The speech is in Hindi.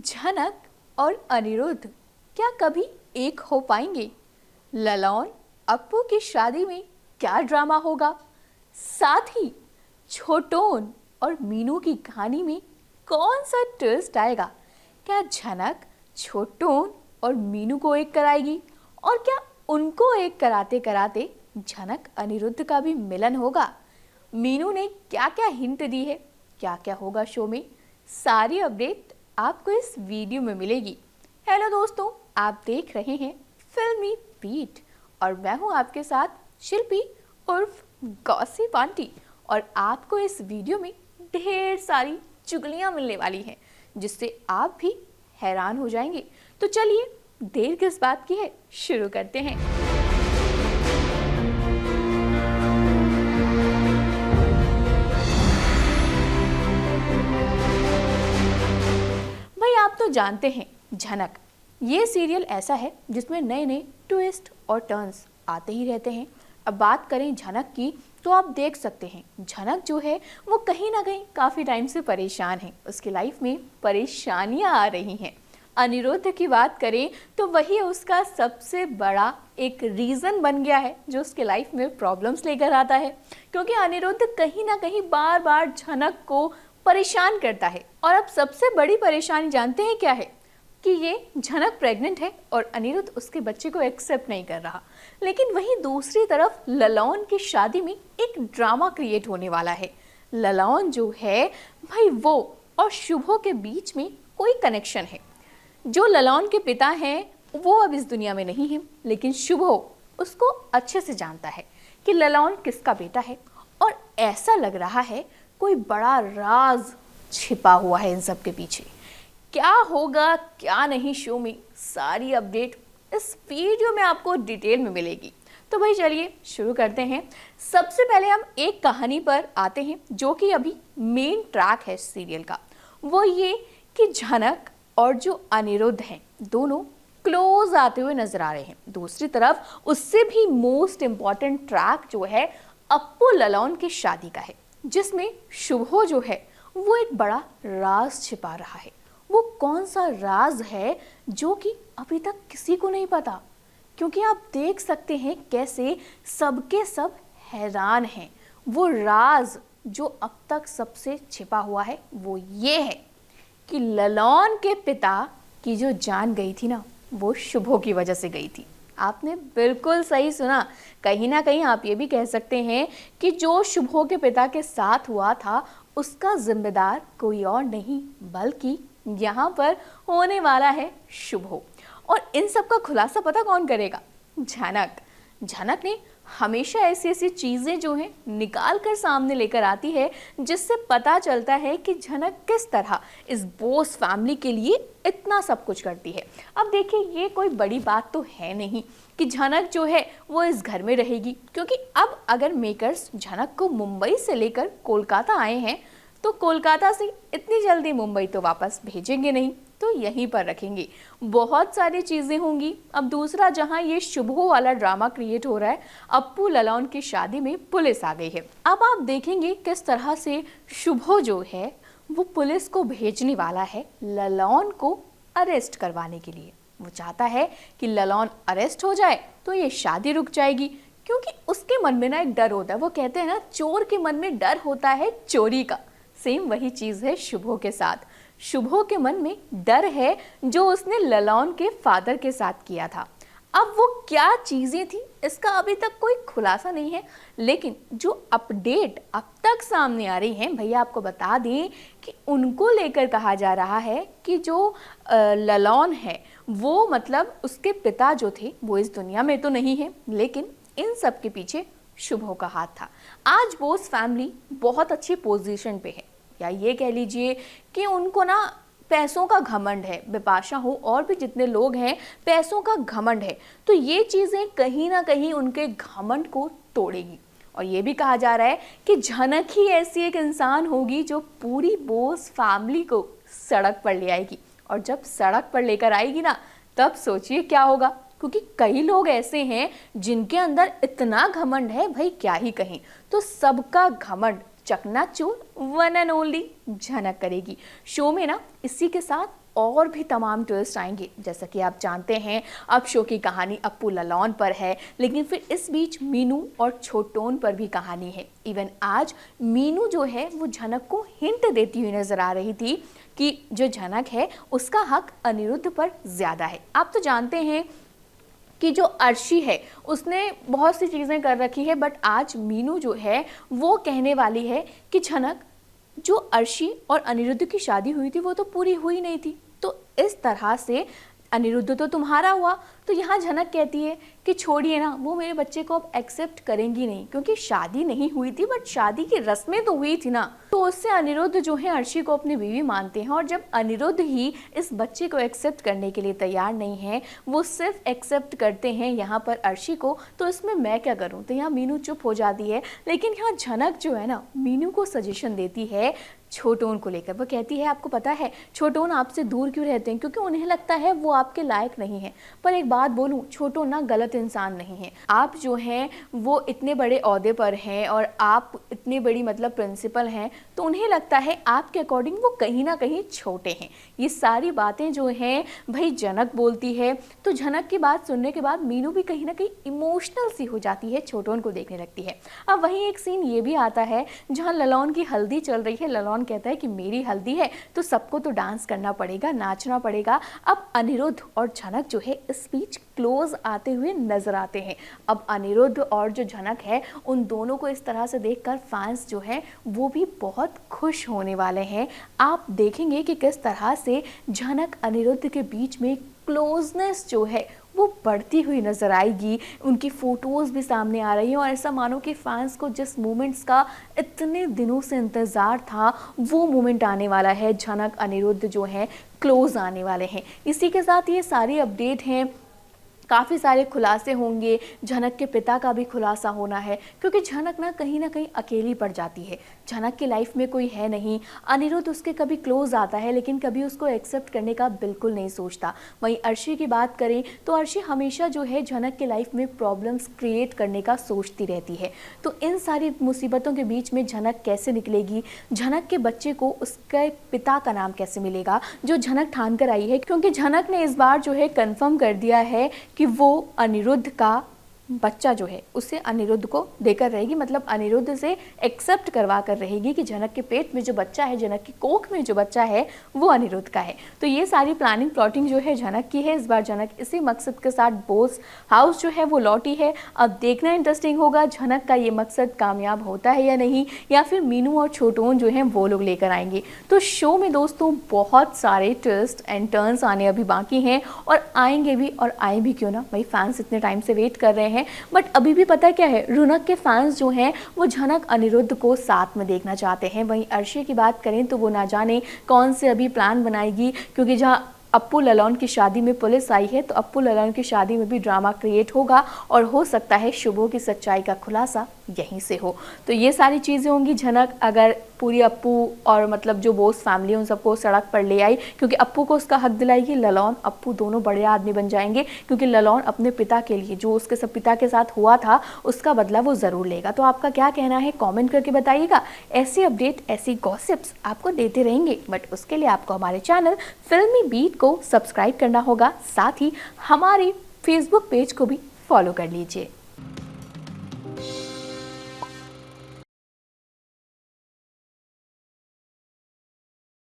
झनक और अनिरुद्ध क्या कभी एक हो पाएंगे? ललौन अप्पू की शादी में क्या ड्रामा होगा? साथ ही छोटोन और मीनू की कहानी में कौन सा ट्विस्ट आएगा? क्या झनक छोटोन और मीनू को एक कराएगी और क्या उनको एक कराते कराते झनक अनिरुद्ध का भी मिलन होगा? मीनू ने क्या क्या हिंट दी है, क्या क्या होगा शो में, सारी अपडेट आपको इस वीडियो में मिलेगी। हेलो दोस्तों, आप देख रहे हैं फिल्मी बीट और मैं हूं आपके साथ शिल्पी उर्फ गॉसिप आंटी। और आपको इस वीडियो में ढेर सारी चुगलियां मिलने वाली हैं जिससे आप भी हैरान हो जाएंगे। तो चलिए देर किस बात की है, शुरू करते हैं। भाई आप तो जानते हैं झनक, ये सीरियल ऐसा है जिसमें नए नए ट्विस्ट और टर्न्स आते ही रहते हैं। अब बात करें झनक की तो आप देख सकते हैं झनक जो है वो कहीं ना कहीं काफ़ी टाइम से परेशान है, उसकी लाइफ में परेशानियां आ रही हैं। अनिरुद्ध की बात करें तो वही उसका सबसे बड़ा एक रीज़न बन गया है जो उसके लाइफ में प्रॉब्लम्स लेकर आता है, क्योंकि अनिरुद्ध कहीं ना कहीं बार बार झनक को परेशान करता है। और अब सबसे बड़ी परेशानी जानते हैं क्या है? कि ये झनक प्रेग्नेंट है और अनिरुद्ध उसके बच्चे को एक्सेप्ट नहीं कर रहा। लेकिन वहीं दूसरी तरफ ललौन की शादी में एक ड्रामा क्रिएट होने वाला है। ललौन जो है भाई वो और शुभो के बीच में कोई कनेक्शन है। जो ललौन के पिता हैं वो अब इस दुनिया में नहीं है, लेकिन शुभो उसको अच्छे से जानता है कि ललौन किसका बेटा है। और ऐसा लग रहा है कोई बड़ा राज छिपा हुआ है इन सब के पीछे। क्या होगा क्या नहीं शो में, सारी अपडेट इस वीडियो में आपको डिटेल में मिलेगी। तो भाई चलिए शुरू करते हैं। सबसे पहले हम एक कहानी पर आते हैं जो कि अभी मेन ट्रैक है सीरियल का। वो ये कि झनक और जो अनिरुद्ध हैं दोनों क्लोज आते हुए नजर आ रहे हैं। दूसरी तरफ उससे भी मोस्ट इम्पॉर्टेंट ट्रैक जो है अप्पू ललौन की शादी का है, जिसमें शुभो जो है वो एक बड़ा राज छिपा रहा है। वो कौन सा राज है जो कि अभी तक किसी को नहीं पता, क्योंकि आप देख सकते हैं कैसे सबके सब हैरान हैं। वो राज जो अब तक सबसे छिपा हुआ है वो ये है कि ललौन के पिता की जो जान गई थी ना, वो शुभो की वजह से गई थी। आपने बिल्कुल सही सुना। कहीं ना कहीं आप ये भी कह सकते हैं कि जो शुभो के पिता के साथ हुआ था उसका जिम्मेदार कोई और नहीं बल्कि यहाँ पर होने वाला है शुभो। और इन सब का खुलासा पता कौन करेगा? झनक। झनक ने हमेशा ऐसी ऐसी चीज़ें जो हैं निकाल कर सामने लेकर आती है जिससे पता चलता है कि झनक किस तरह इस बोस फैमिली के लिए इतना सब कुछ करती है। अब देखिए ये कोई बड़ी बात तो है नहीं कि झनक जो है वो इस घर में रहेगी, क्योंकि अब अगर मेकर्स झनक को मुंबई से लेकर कोलकाता आए हैं तो कोलकाता से इतनी जल्दी मुंबई तो वापस भेजेंगे नहीं, तो यहीं पर रखेंगे। बहुत सारी चीज़ें होंगी। अब दूसरा, जहां ये शुभो वाला ड्रामा क्रिएट हो रहा है, अप्पू ललौन की शादी में पुलिस आ गई है। अब आप देखेंगे किस तरह से शुभो जो है वो पुलिस को भेजने वाला है ललौन को अरेस्ट करवाने के लिए। वो चाहता है कि ललौन अरेस्ट हो जाए तो ये शादी रुक जाएगी, क्योंकि उसके मन में ना एक डर होता है। वो कहते हैं ना, चोर के मन में डर होता है चोरी का। सेम वही चीज़ है शुभो के साथ। शुभो के मन में डर है जो उसने ललौन के फादर के साथ किया था। अब वो क्या चीज़ें थी इसका अभी तक कोई खुलासा नहीं है, लेकिन जो अपडेट अब तक सामने आ रही है भैया आपको बता दें कि उनको लेकर कहा जा रहा है कि जो ललौन है वो मतलब उसके पिता जो थे वो इस दुनिया में तो नहीं है, लेकिन इन सब के पीछे शुभो का हाथ था। आज बोस फैमिली बहुत अच्छी पोजीशन पे है, या ये कह लीजिए कि उनको ना पैसों का घमंड है। बिपाशा हो और भी जितने लोग हैं पैसों का घमंड है, तो ये चीज़ें कहीं ना कहीं उनके घमंड को तोड़ेगी। और ये भी कहा जा रहा है कि झनक ही ऐसी एक इंसान होगी जो पूरी बोस फैमिली को सड़क पर ले आएगी। और जब सड़क पर लेकर आएगी ना, तब सोचिए क्या होगा, क्योंकि कई लोग ऐसे हैं जिनके अंदर इतना घमंड है भाई क्या ही कहें। तो सबका घमंड चकनाचूर वन एंड ओनली झनक करेगी। शो में ना इसी के साथ और भी तमाम ट्विस्ट आएंगे। जैसा कि आप जानते हैं अब शो की कहानी अप्पू ललौन पर है, लेकिन फिर इस बीच मीनू और छोटोन पर भी कहानी है। इवन आज मीनू जो है वो झनक को हिंट देती हुई नजर आ रही थी कि जो झनक है उसका हक अनिरुद्ध पर ज्यादा है। आप तो जानते हैं कि जो अर्शी है उसने बहुत सी चीज़ें कर रखी है, बट आज मीनू जो है वो कहने वाली है कि झनक, जो अर्शी और अनिरुद्ध की शादी हुई थी वो तो पूरी हुई नहीं थी, तो इस तरह से अनिरुद्ध तो तुम्हारा हुआ। तो यहाँ झनक कहती है कि छोड़िए ना, वो मेरे बच्चे को अब एक्सेप्ट करेंगी नहीं, क्योंकि शादी नहीं हुई थी बट शादी की रस्में तो हुई थी ना। तो उससे अनिरुद्ध जो है अर्शी को अपनी बीवी मानते हैं, और जब अनिरुद्ध ही इस बच्चे को एक्सेप्ट करने के लिए तैयार नहीं है, वो सिर्फ एक्सेप्ट करते हैं यहाँ पर अर्शी को, तो इसमें मैं क्या करूँ। तो यहाँ मीनू चुप हो जाती है, लेकिन यहाँ झनक जो है ना मीनू को सजेशन देती है छोटोन को लेकर। वो कहती है आपको पता है छोटोन आपसे दूर क्यों रहते हैं, क्योंकि उन्हें लगता है वो आपके लायक नहीं है। पर एक बात बोलूं, छोटोन ना गलत इंसान नहीं है। आप जो हैं वो इतने बड़े ओहदे पर हैं और आप इतनी बड़ी मतलब प्रिंसिपल हैं, तो उन्हें लगता है आपके अकॉर्डिंग वो कहीं ना कहीं छोटे हैं। ये सारी बातें जो हैं भाई झनक बोलती है। तो झनक की बात सुनने के बाद मीनू भी कहीं ना कहीं इमोशनल सी हो जाती है, छोटोन को देखने लगती है। अब वहीं एक सीन ये भी आता है जहाँ ललौन की हल्दी चल रही है। ललौन कहता है कि मेरी हल्दी है तो सबको तो डांस करना पड़ेगा, नाचना पड़ेगा। अब अनिरुद्ध और झनक जो है इस बीच क्लोज आते हुए नजर आते हैं। अब अनिरुद्ध और जो झनक है उन दोनों को इस तरह से देखकर फैंस जो है वो भी बहुत खुश होने वाले हैं। आप देखेंगे कि किस तरह से झनक अनिरुद्ध के बीच में क्लोजनेस जो है वो बढ़ती हुई नजर आएगी। उनकी फोटोज़ भी सामने आ रही हैं, और ऐसा मानो कि फैंस को जिस मोमेंट्स का इतने दिनों से इंतज़ार था वो मोमेंट आने वाला है। झनक अनिरुद्ध जो है क्लोज आने वाले हैं। इसी के साथ ये सारी अपडेट हैं, काफ़ी सारे खुलासे होंगे। झनक के पिता का भी खुलासा होना है, क्योंकि झनक ना कहीं अकेली पड़ जाती है। झनक की लाइफ में कोई है नहीं। अनिरुद्ध उसके कभी क्लोज आता है लेकिन कभी उसको एक्सेप्ट करने का बिल्कुल नहीं सोचता। वहीं अर्शी की बात करें तो अर्शी हमेशा जो है झनक के लाइफ में प्रॉब्लम्स क्रिएट करने का सोचती रहती है। तो इन सारी मुसीबतों के बीच में झनक कैसे निकलेगी, झनक के बच्चे को उसके पिता का नाम कैसे मिलेगा, जो झनक ठान कर आई है। क्योंकि झनक ने इस बार जो है कन्फर्म कर दिया है कि वो अनिरुद्ध का बच्चा जो है उसे अनिरुद्ध को देकर रहेगी, मतलब अनिरुद्ध से एक्सेप्ट करवा कर रहेगी कि झनक के पेट में जो बच्चा है, झनक की कोख में जो बच्चा है वो अनिरुद्ध का है। तो ये सारी प्लानिंग प्लॉटिंग जो है झनक की है। इस बार झनक इसी मकसद के साथ बोस हाउस जो है वो लौटी है। अब देखना इंटरेस्टिंग होगा झनक का ये मकसद कामयाब होता है या नहीं, या फिर मीनू और छोटोन जो है वो लोग लेकर आएंगे। तो शो में दोस्तों बहुत सारे ट्विस्ट एंड टर्न्स आने अभी बाकी हैं, और आएंगे भी, और आए भी क्यों ना, भाई फैंस इतने टाइम से वेट कर रहे हैं। बट अभी भी पता क्या है, रौनक के फैंस जो हैं वो झनक अनिरुद्ध को साथ में देखना चाहते हैं। वहीं अर्शी की बात करें तो वो ना जाने कौन से अभी प्लान बनाएगी, क्योंकि जहाँ अप्पू ललौन की शादी में पुलिस आई है तो अप्पू ललौन की शादी में भी ड्रामा क्रिएट होगा, और हो सकता है शुभो की सच्चाई का खुलासा यहीं से हो। तो ये सारी चीज़ें होंगी। झनक अगर पूरी अप्पू और मतलब जो बोस फैमिली उन सबको सड़क पर ले आई, क्योंकि अप्पू को उसका हक दिलाएगी। ललौन अप्पू दोनों बड़े आदमी बन जाएंगे, क्योंकि ललौन अपने पिता के लिए जो उसके सब पिता के साथ हुआ था उसका बदला वो ज़रूर लेगा। तो आपका क्या कहना है कमेंट करके बताइएगा। ऐसी अपडेट, ऐसी गॉसिप्स आपको देते रहेंगे, बट उसके लिए आपको हमारे चैनल फिल्मी बीट को सब्सक्राइब करना होगा, साथ ही हमारे फेसबुक पेज को भी फॉलो कर लीजिए।